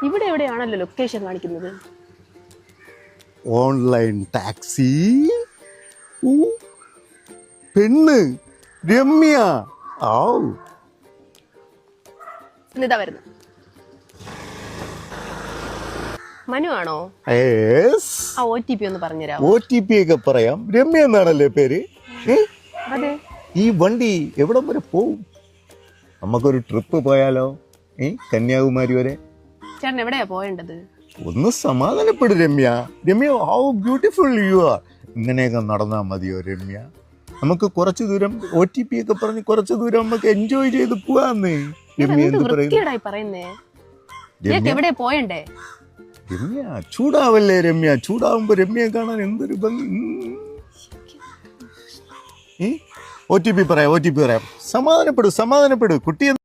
ഇവിടെ എവിടെയാണല്ലോ ലൊക്കേഷൻ കാണിക്കുന്നത്. Online taxi. പെണ്ണ് രമ്യ. ഇതാ വരുന്നു. മനു ആണോ? ആ OTP ഒന്ന് പറഞ്ഞുതരാം. OTP ഒക്കെ പറയാം. രമ്യ എന്നാണല്ലേ പേര്? അതെ. ഈ വണ്ടി എവിടം വരെ പോവും? നമുക്കൊരു ട്രിപ്പ് പോയാലോ? കന്യാകുമാരി വരെ. ചേട്ടൻ എവിടെയാ പോയേണ്ടത്? ഒന്ന് സമാധാനപ്പെടും Ramya. Ramya, how beautiful you are. ഇങ്ങനെയൊക്കെ നടന്നാൽ മതിയോ രമ്യ? നമുക്ക് കുറച്ചു ദൂരം OTP ഒക്കെ പറഞ്ഞ് കുറച്ചു ദൂരം നമുക്ക് എൻജോയ് ചെയ്ത് പോവാന്ന്. രമ്യ എന്ത് പറയുന്നേ? എവിടെ പോയണ്ടേ? രമ്യ ചൂടാവല്ലേ രമ്യ? ചൂടാവുമ്പോ രമ്യയെ കാണാൻ എന്തൊരു ഭംഗി. OTP പറയാം. സമാധാനപ്പെടും കുട്ടി.